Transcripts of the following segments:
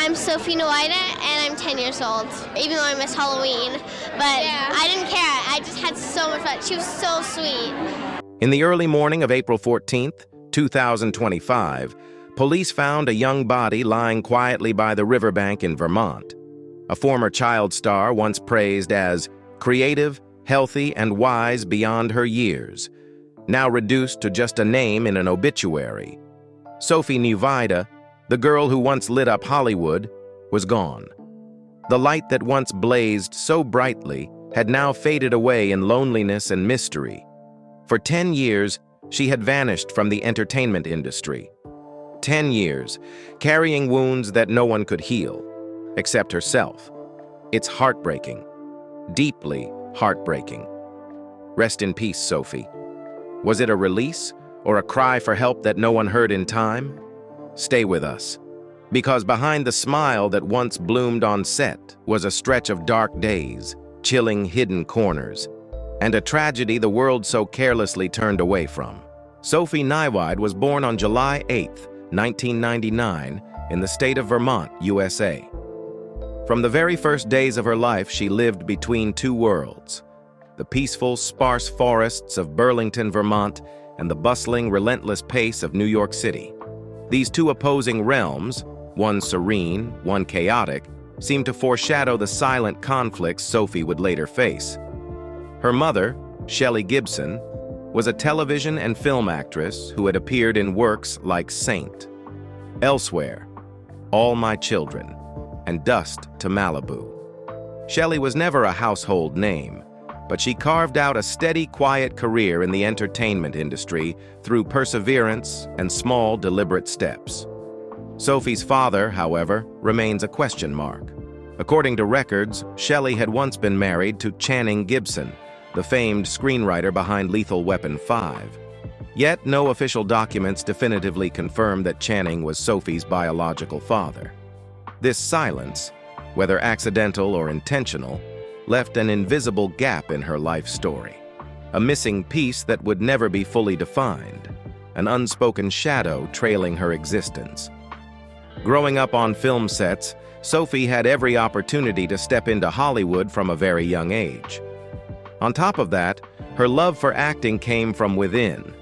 I'm Sophie Nyweide, and I'm 10 years old, even though I missed Halloween. But yeah. I didn't care. I just had so much fun. She was so sweet. In the early morning of April 14th, 2025, police found a young body lying quietly by the riverbank in Vermont. A former child star once praised as creative, healthy, and wise beyond her years, now reduced to just a name in an obituary. Sophie Nyweide, the girl who once lit up Hollywood, was gone. The light that once blazed so brightly had now faded away in loneliness and mystery. For 10 years, she had vanished from the entertainment industry. 10 years, carrying wounds that no one could heal, except herself. It's heartbreaking, deeply heartbreaking. Rest in peace, Sophie. Was it a release or a cry for help that no one heard in time? Stay with us, because behind the smile that once bloomed on set was a stretch of dark days, chilling hidden corners, and a tragedy the world so carelessly turned away from. Sophie Nyweide was born on July 8, 1999, in the state of Vermont, USA. From the very first days of her life, she lived between two worlds: the peaceful, sparse forests of Burlington, Vermont, and the bustling, relentless pace of New York City. These two opposing realms, one serene, one chaotic, seemed to foreshadow the silent conflicts Sophie would later face. Her mother, Shelley Gibson, was a television and film actress who had appeared in works like Saint, Elsewhere, All My Children, and Dust to Malibu. Shelley was never a household name, but she carved out a steady, quiet career in the entertainment industry through perseverance and small, deliberate steps. Sophie's father, however, remains a question mark. According to records, Shelley had once been married to Channing Gibson, the famed screenwriter behind Lethal Weapon 5. Yet no official documents definitively confirm that Channing was Sophie's biological father. This silence, whether accidental or intentional, left an invisible gap in her life story, a missing piece that would never be fully defined, an unspoken shadow trailing her existence. Growing up on film sets, Sophie had every opportunity to step into Hollywood from a very young age. On top of that, her love for acting came from within,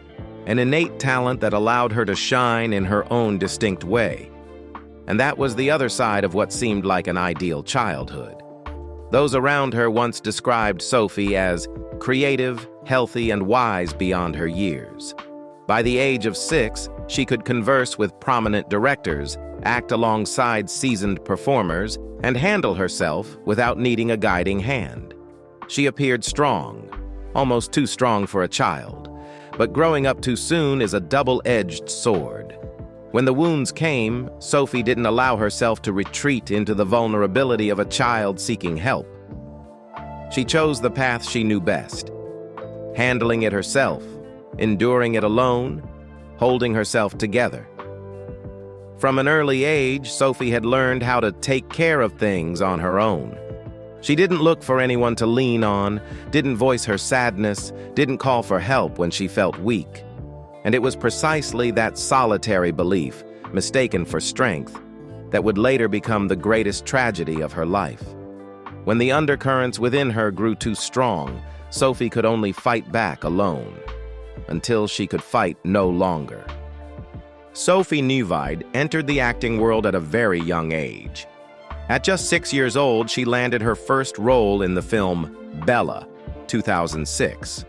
an innate talent that allowed her to shine in her own distinct way. And that was the other side of what seemed like an ideal childhood. Those around her once described Sophie as creative, healthy, and wise beyond her years. By the age of 6, she could converse with prominent directors, act alongside seasoned performers, and handle herself without needing a guiding hand. She appeared strong, almost too strong for a child, but growing up too soon is a double-edged sword. When the wounds came, Sophie didn't allow herself to retreat into the vulnerability of a child seeking help. She chose the path she knew best, handling it herself, enduring it alone, holding herself together. From an early age, Sophie had learned how to take care of things on her own. She didn't look for anyone to lean on, didn't voice her sadness, didn't call for help when she felt weak. And it was precisely that solitary belief, mistaken for strength, that would later become the greatest tragedy of her life. When the undercurrents within her grew too strong, Sophie could only fight back alone, until she could fight no longer. Sophie Nyweide entered the acting world at a very young age. At just 6 years old, she landed her first role in the film Bella, 2006.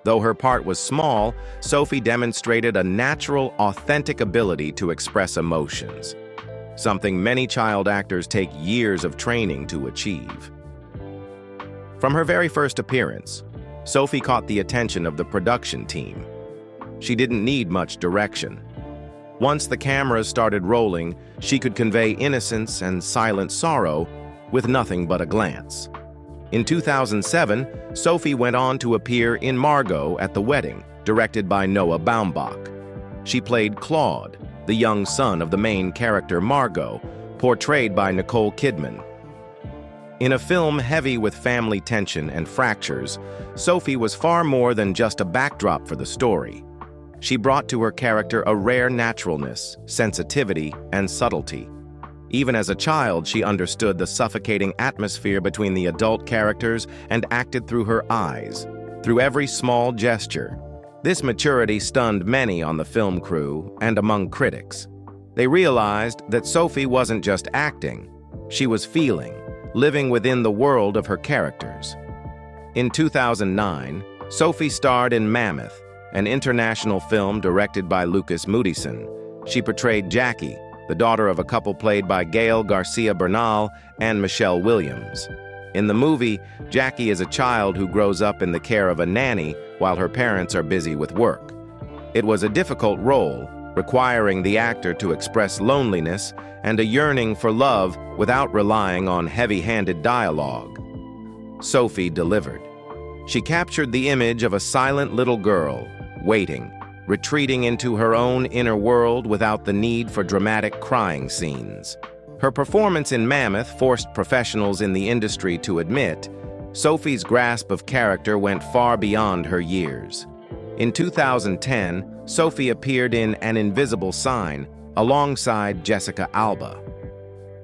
Though her part was small, Sophie demonstrated a natural, authentic ability to express emotions, something many child actors take years of training to achieve. From her very first appearance, Sophie caught the attention of the production team. She didn't need much direction. Once the cameras started rolling, she could convey innocence and silent sorrow with nothing but a glance. In 2007, Sophie went on to appear in Margot at the Wedding, directed by Noah Baumbach. She played Claude, the young son of the main character Margot, portrayed by Nicole Kidman. In a film heavy with family tension and fractures, Sophie was far more than just a backdrop for the story. She brought to her character a rare naturalness, sensitivity, and subtlety. Even as a child, she understood the suffocating atmosphere between the adult characters and acted through her eyes, through every small gesture. This maturity stunned many on the film crew and among critics. They realized that Sophie wasn't just acting, she was feeling, living within the world of her characters. In 2009, Sophie starred in Mammoth, an international film directed by Lukas Moodysson. She portrayed Jackie, the daughter of a couple played by Gael Garcia Bernal and Michelle Williams. In the movie, Jackie is a child who grows up in the care of a nanny while her parents are busy with work. It was a difficult role, requiring the actor to express loneliness and a yearning for love without relying on heavy-handed dialogue. Sophie delivered. She captured the image of a silent little girl, waiting, retreating into her own inner world without the need for dramatic crying scenes. Her performance in Mammoth forced professionals in the industry to admit Sophie's grasp of character went far beyond her years. In 2010, Sophie appeared in An Invisible Sign alongside Jessica Alba.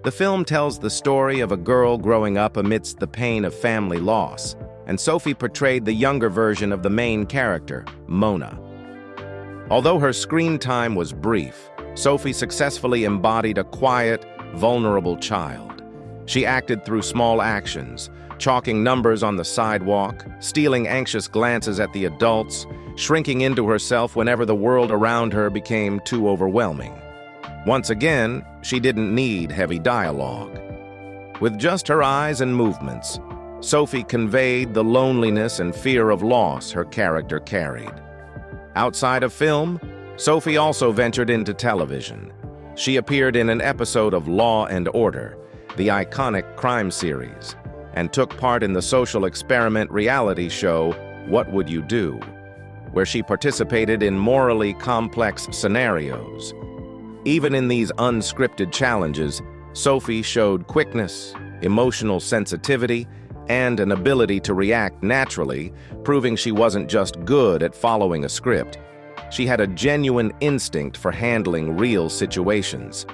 The film tells the story of a girl growing up amidst the pain of family loss, and Sophie portrayed the younger version of the main character, Mona. Although her screen time was brief, Sophie successfully embodied a quiet, vulnerable child. She acted through small actions, chalking numbers on the sidewalk, stealing anxious glances at the adults, shrinking into herself whenever the world around her became too overwhelming. Once again, she didn't need heavy dialogue. With just her eyes and movements, Sophie conveyed the loneliness and fear of loss her character carried. Outside of film, Sophie also ventured into television. She appeared in an episode of Law and Order, the iconic crime series, and took part in the social experiment reality show What Would You Do?, where she participated in morally complex scenarios. Even in these unscripted challenges, Sophie showed quickness, emotional sensitivity, and an ability to react naturally, proving she wasn't just good at following a script. She had a genuine instinct for handling real situations.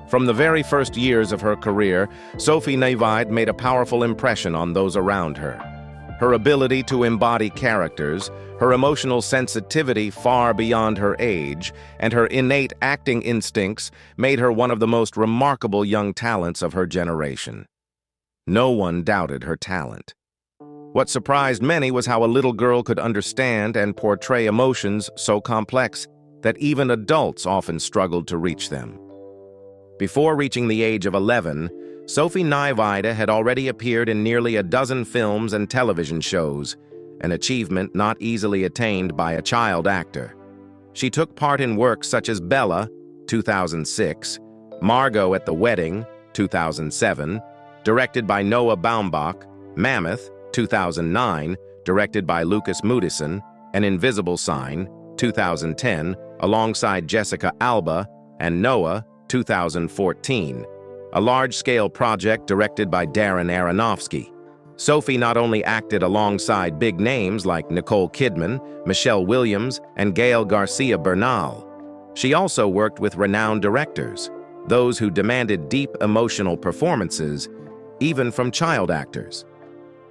From the very first years of her career, Sophie Nyweide made a powerful impression on those around her. Her ability to embody characters, her emotional sensitivity far beyond her age, and her innate acting instincts made her one of the most remarkable young talents of her generation. No one doubted her talent. What surprised many was how a little girl could understand and portray emotions so complex that even adults often struggled to reach them. Before reaching the age of 11, Sophie Nyweide had already appeared in nearly a dozen films and television shows, an achievement not easily attained by a child actor. She took part in works such as Bella, 2006, Margot at the Wedding, 2007, directed by Noah Baumbach, Mammoth, 2009, directed by Lukas Moodysson, An Invisible Sign, 2010, alongside Jessica Alba, and Noah, 2014, a large-scale project directed by Darren Aronofsky. Sophie not only acted alongside big names like Nicole Kidman, Michelle Williams, and Gael Garcia Bernal, she also worked with renowned directors, those who demanded deep emotional performances, even from child actors.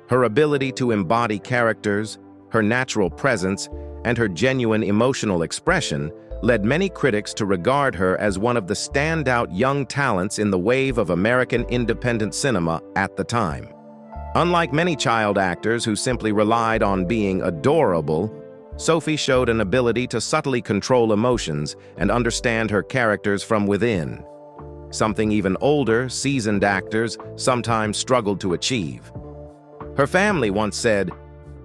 Her ability to embody characters, her natural presence, and her genuine emotional expression led many critics to regard her as one of the standout young talents in the wave of American independent cinema at the time. Unlike many child actors who simply relied on being adorable, Sophie showed an ability to subtly control emotions and understand her characters from within, something even older, seasoned actors sometimes struggled to achieve. Her family once said,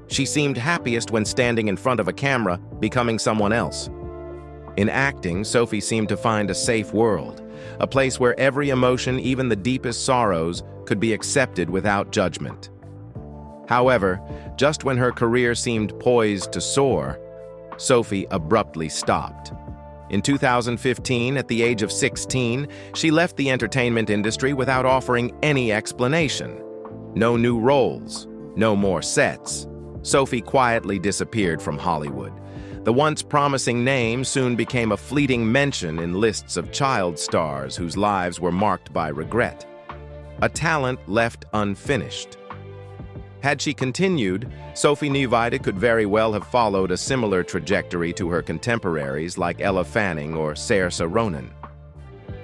"She seemed happiest when standing in front of a camera, becoming someone else." In acting, Sophie seemed to find a safe world, a place where every emotion, even the deepest sorrows, could be accepted without judgment. However, just when her career seemed poised to soar, Sophie abruptly stopped. In 2015, at the age of 16, she left the entertainment industry without offering any explanation. No new roles, no more sets. Sophie quietly disappeared from Hollywood, The once promising name soon became a fleeting mention in lists of child stars whose lives were marked by regret. A talent left unfinished. Had she continued, Sophie Nyweide could very well have followed a similar trajectory to her contemporaries like Ella Fanning or Sara Ronin.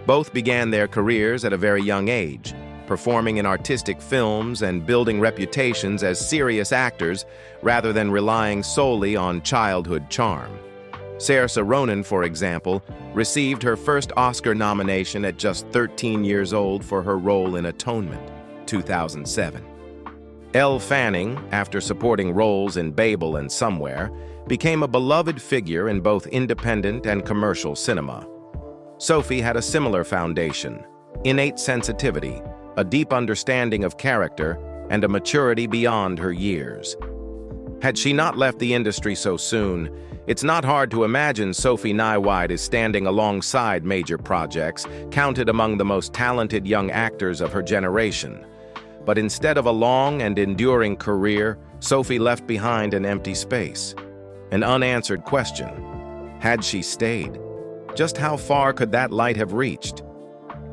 Both began their careers at a very young age, performing in artistic films and building reputations as serious actors rather than relying solely on childhood charm. Sara Ronin, for example, received her first Oscar nomination at just 13 years old for her role in Atonement, 2007. Elle Fanning, after supporting roles in Babel and Somewhere, became a beloved figure in both independent and commercial cinema. Sophie had a similar foundation: innate sensitivity, a deep understanding of character, and a maturity beyond her years. Had she not left the industry so soon, it's not hard to imagine Sophie Nyweide is standing alongside major projects, counted among the most talented young actors of her generation. But instead of a long and enduring career, Sophie left behind an empty space. An unanswered question: had she stayed? Just how far could that light have reached?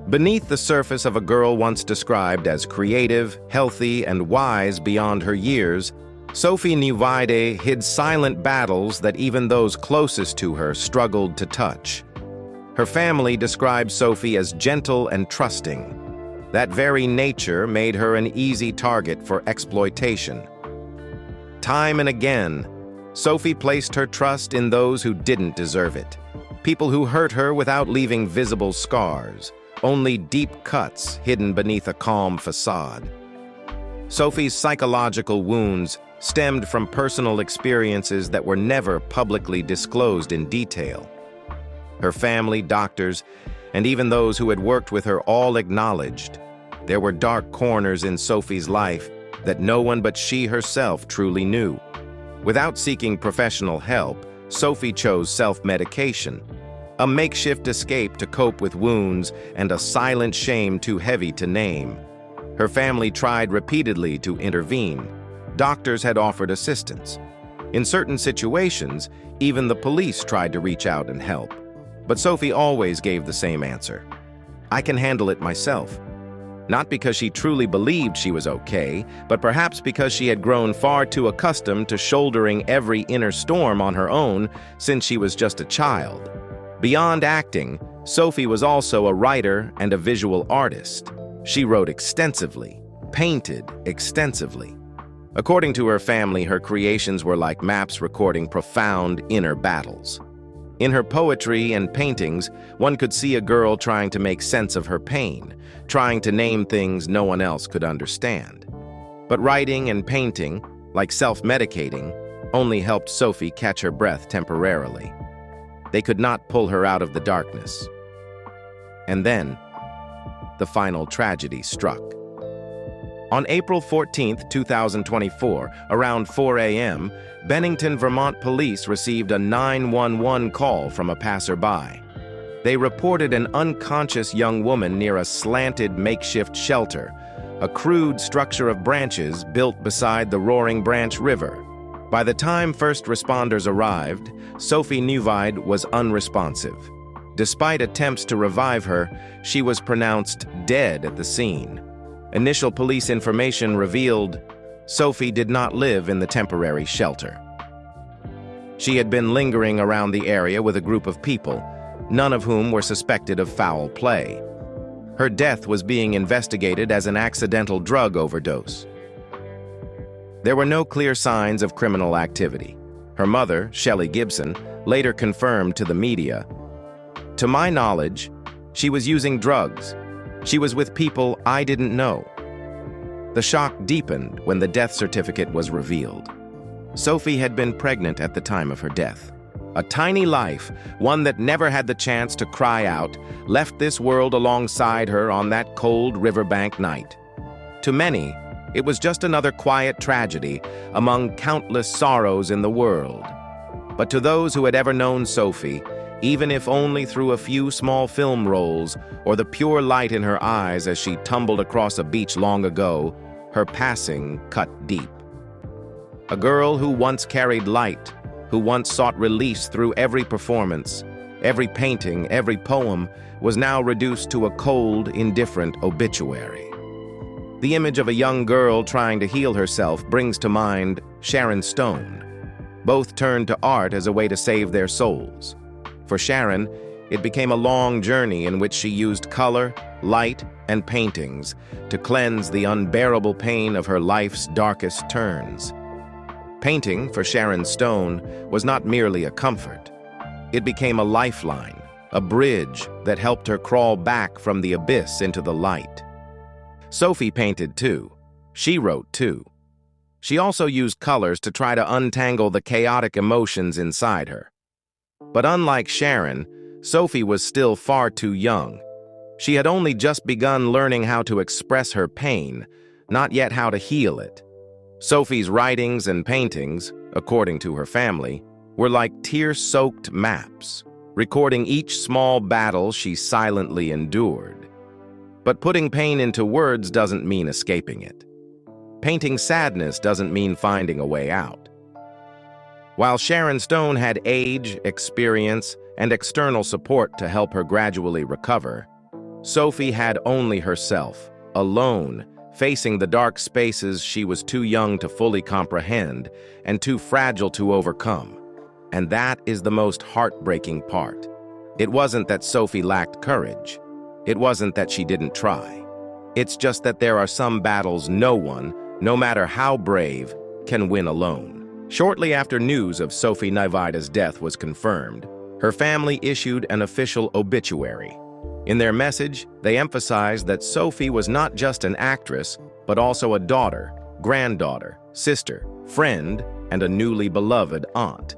Beneath the surface of a girl once described as creative, healthy, and wise beyond her years, Sophie Nyweide hid silent battles that even those closest to her struggled to touch. Her family described Sophie as gentle and trusting. That very nature made her an easy target for exploitation. Time and again, Sophie placed her trust in those who didn't deserve it. People who hurt her without leaving visible scars, only deep cuts hidden beneath a calm facade. Sophie's psychological wounds stemmed from personal experiences that were never publicly disclosed in detail. Her family, doctors, and even those who had worked with her all acknowledged there were dark corners in Sophie's life that no one but she herself truly knew. Without seeking professional help, Sophie chose self-medication, a makeshift escape to cope with wounds and a silent shame too heavy to name. Her family tried repeatedly to intervene. Doctors had offered assistance. In certain situations, even the police tried to reach out and help. But Sophie always gave the same answer: I can handle it myself. Not because she truly believed she was okay, but perhaps because she had grown far too accustomed to shouldering every inner storm on her own since she was just a child. Beyond acting, Sophie was also a writer and a visual artist. She wrote extensively, painted extensively. According to her family, her creations were like maps recording profound inner battles. In her poetry and paintings, one could see a girl trying to make sense of her pain, trying to name things no one else could understand. But writing and painting, like self-medicating, only helped Sophie catch her breath temporarily. They could not pull her out of the darkness. And then, the final tragedy struck. On April 14, 2024, around 4 a.m., Bennington, Vermont police received a 911 call from a passerby. They reported an unconscious young woman near a slanted makeshift shelter, a crude structure of branches built beside the Roaring Branch River. By the time first responders arrived, Sophie Nyweide was unresponsive. Despite attempts to revive her, she was pronounced dead at the scene. Initial police information revealed Sophie did not live in the temporary shelter. She had been lingering around the area with a group of people, none of whom were suspected of foul play. Her death was being investigated as an accidental drug overdose. There were no clear signs of criminal activity. Her mother, Shelley Gibson, later confirmed to the media, "To my knowledge, she was using drugs. She was with people I didn't know." The shock deepened when the death certificate was revealed. Sophie had been pregnant at the time of her death. A tiny life, one that never had the chance to cry out, left this world alongside her on that cold riverbank night. To many, it was just another quiet tragedy among countless sorrows in the world. But to those who had ever known Sophie, even if only through a few small film rolls or the pure light in her eyes as she tumbled across a beach long ago, her passing cut deep. A girl who once carried light, who once sought release through every performance, every painting, every poem, was now reduced to a cold, indifferent obituary. The image of a young girl trying to heal herself brings to mind Sharon Stone. Both turned to art as a way to save their souls. For Sharon, it became a long journey in which she used color, light, and paintings to cleanse the unbearable pain of her life's darkest turns. Painting, for Sharon Stone, was not merely a comfort. It became a lifeline, a bridge that helped her crawl back from the abyss into the light. Sophie painted too. She wrote too. She also used colors to try to untangle the chaotic emotions inside her. But unlike Sharon, Sophie was still far too young. She had only just begun learning how to express her pain, not yet how to heal it. Sophie's writings and paintings, according to her family, were like tear-soaked maps, recording each small battle she silently endured. But putting pain into words doesn't mean escaping it. Painting sadness doesn't mean finding a way out. While Sharon Stone had age, experience, and external support to help her gradually recover, Sophie had only herself, alone, facing the dark spaces she was too young to fully comprehend and too fragile to overcome. And that is the most heartbreaking part. It wasn't that Sophie lacked courage. It wasn't that she didn't try. It's just that there are some battles no one, no matter how brave, can win alone. Shortly after news of Sophie Nyweide's death was confirmed, her family issued an official obituary. In their message, they emphasized that Sophie was not just an actress, but also a daughter, granddaughter, sister, friend, and a newly beloved aunt.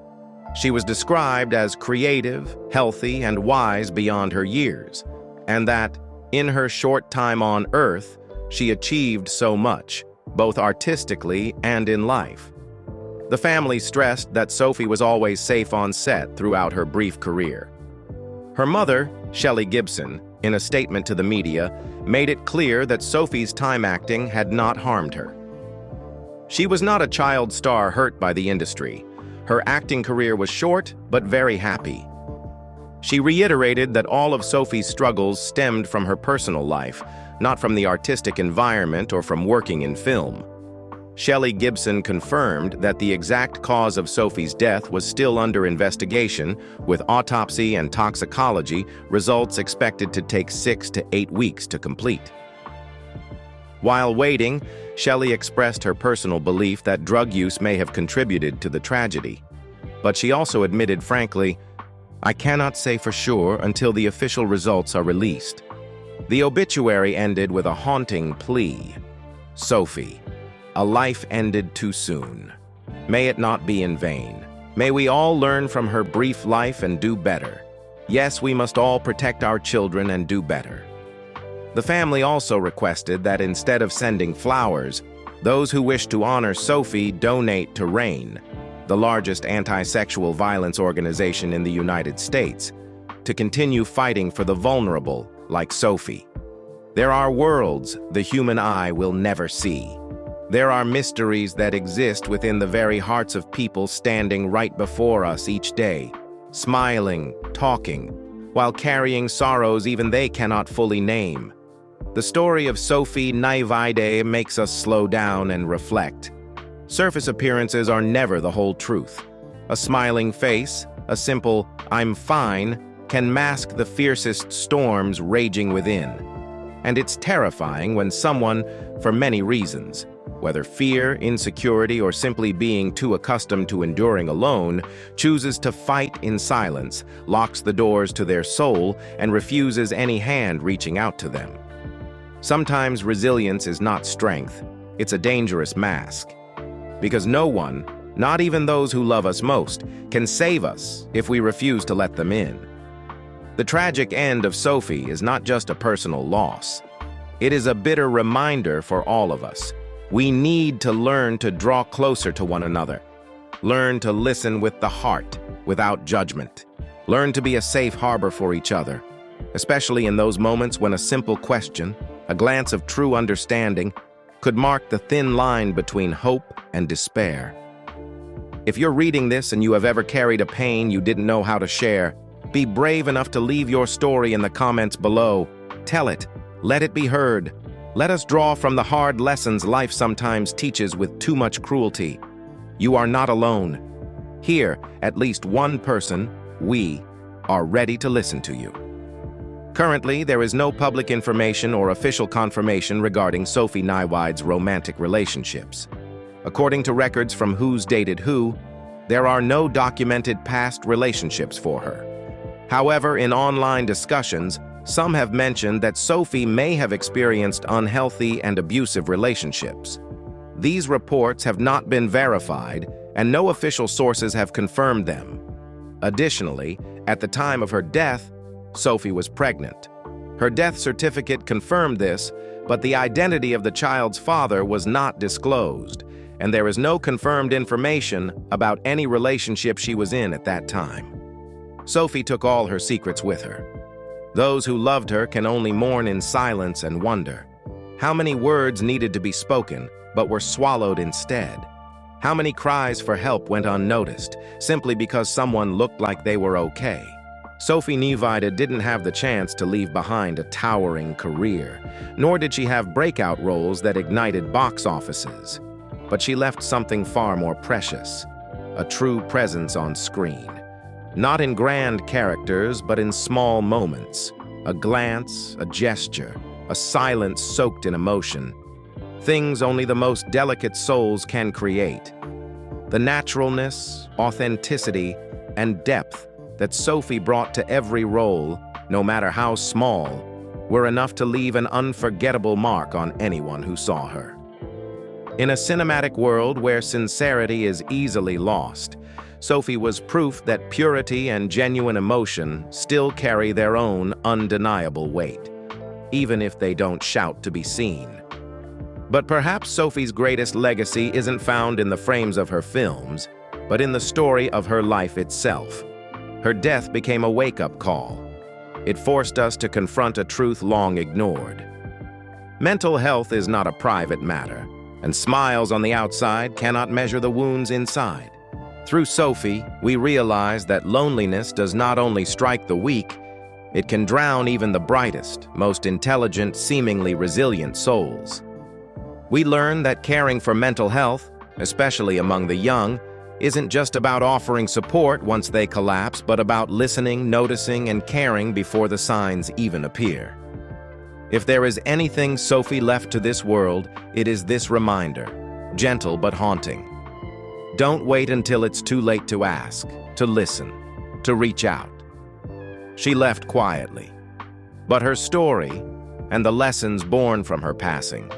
She was described as creative, healthy, and wise beyond her years, and that, in her short time on Earth, she achieved so much, both artistically and in life. The family stressed that Sophie was always safe on set throughout her brief career. Her mother, Shelley Gibson, in a statement to the media, made it clear that Sophie's time acting had not harmed her. She was not a child star hurt by the industry. Her acting career was short, but very happy. She reiterated that all of Sophie's struggles stemmed from her personal life, not from the artistic environment or from working in film. Shelley Gibson confirmed that the exact cause of Sophie's death was still under investigation, with autopsy and toxicology results expected to take 6 to 8 weeks to complete. While waiting, Shelley expressed her personal belief that drug use may have contributed to the tragedy. But she also admitted frankly, "I cannot say for sure until the official results are released." The obituary ended with a haunting plea. Sophie, a life ended too soon. May it not be in vain. May we all learn from her brief life and do better. Yes, we must all protect our children and do better. The family also requested that instead of sending flowers, those who wish to honor Sophie donate to RAIN, the largest anti-sexual violence organization in the United States, to continue fighting for the vulnerable like Sophie. There are worlds the human eye will never see. There are mysteries that exist within the very hearts of people standing right before us each day, smiling, talking, while carrying sorrows even they cannot fully name. The story of Sophie Nyweide makes us slow down and reflect. Surface appearances are never the whole truth. A smiling face, a simple "I'm fine," can mask the fiercest storms raging within. And it's terrifying when someone, for many reasons, whether fear, insecurity, or simply being too accustomed to enduring alone, chooses to fight in silence, locks the doors to their soul, and refuses any hand reaching out to them. Sometimes resilience is not strength, it's a dangerous mask. Because no one, not even those who love us most, can save us if we refuse to let them in. The tragic end of Sophie is not just a personal loss. It is a bitter reminder for all of us. We need to learn to draw closer to one another. Learn to listen with the heart, without judgment. Learn to be a safe harbor for each other, especially in those moments when a simple question, a glance of true understanding, could mark the thin line between hope and despair. If you're reading this and you have ever carried a pain you didn't know how to share, be brave enough to leave your story in the comments below. Tell it. Let it be heard. Let us draw from the hard lessons life sometimes teaches with too much cruelty. You are not alone. Here, at least one person, we, are ready to listen to you. Currently, there is no public information or official confirmation regarding Sophie Nywide's romantic relationships. According to records from Who's Dated Who, there are no documented past relationships for her. However, in online discussions, some have mentioned that Sophie may have experienced unhealthy and abusive relationships. These reports have not been verified, and no official sources have confirmed them. Additionally, at the time of her death, Sophie was pregnant. Her death certificate confirmed this, but the identity of the child's father was not disclosed, and there is no confirmed information about any relationship she was in at that time. Sophie took all her secrets with her. Those who loved her can only mourn in silence and wonder. How many words needed to be spoken, but were swallowed instead? How many cries for help went unnoticed, simply because someone looked like they were okay? Sophie Nyweide didn't have the chance to leave behind a towering career, nor did she have breakout roles that ignited box offices. But she left something far more precious, a true presence on screen. Not in grand characters, but in small moments. A glance, a gesture, a silence soaked in emotion. Things only the most delicate souls can create. The naturalness, authenticity, and depth that Sophie brought to every role, no matter how small, were enough to leave an unforgettable mark on anyone who saw her. In a cinematic world where sincerity is easily lost, Sophie was proof that purity and genuine emotion still carry their own undeniable weight, even if they don't shout to be seen. But perhaps Sophie's greatest legacy isn't found in the frames of her films, but in the story of her life itself. Her death became a wake-up call. It forced us to confront a truth long ignored. Mental health is not a private matter, and smiles on the outside cannot measure the wounds inside. Through Sophie, we realize that loneliness does not only strike the weak, it can drown even the brightest, most intelligent, seemingly resilient souls. We learn that caring for mental health, especially among the young, isn't just about offering support once they collapse, but about listening, noticing, and caring before the signs even appear. If there is anything Sophie left to this world, it is this reminder, gentle but haunting. Don't wait until it's too late to ask, to listen, to reach out. She left quietly, but her story, and the lessons born from her passing,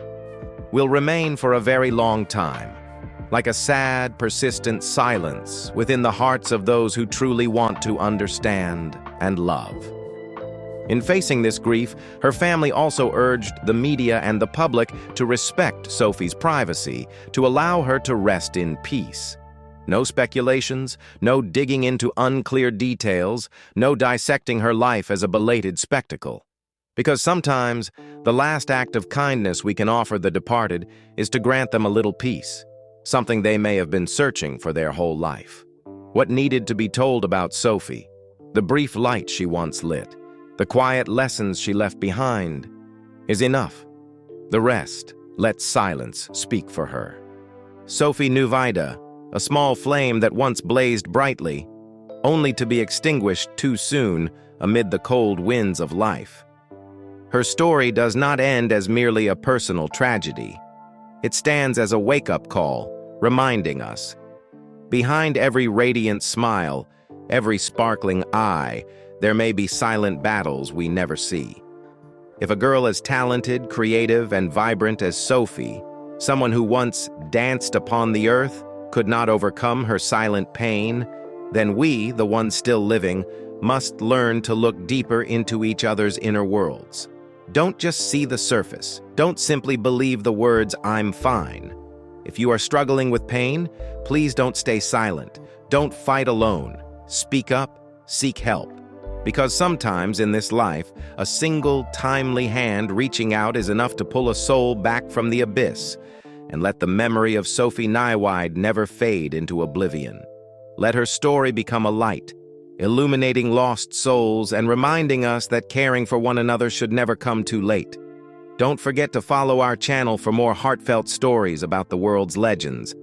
will remain for a very long time, like a sad, persistent silence within the hearts of those who truly want to understand and love. In facing this grief, her family also urged the media and the public to respect Sophie's privacy, to allow her to rest in peace. No speculations, no digging into unclear details, no dissecting her life as a belated spectacle. Because sometimes, the last act of kindness we can offer the departed is to grant them a little peace, something they may have been searching for their whole life. What needed to be told about Sophie, the brief light she once lit, the quiet lessons she left behind, is enough. The rest, let silence speak for her. Sophie Nyweide, a small flame that once blazed brightly, only to be extinguished too soon amid the cold winds of life. Her story does not end as merely a personal tragedy. It stands as a wake-up call, reminding us, behind every radiant smile, every sparkling eye, there may be silent battles we never see. If a girl as talented, creative, and vibrant as Sophie, someone who once danced upon the earth, could not overcome her silent pain, then we, the ones still living, must learn to look deeper into each other's inner worlds. Don't just see the surface. Don't simply believe the words, "I'm fine." If you are struggling with pain, please don't stay silent. Don't fight alone. Speak up, seek help. Because sometimes in this life, a single, timely hand reaching out is enough to pull a soul back from the abyss. and let the memory of Sophie Nyweide never fade into oblivion. Let her story become a light, illuminating lost souls and reminding us that caring for one another should never come too late. Don't forget to follow our channel for more heartfelt stories about the world's legends.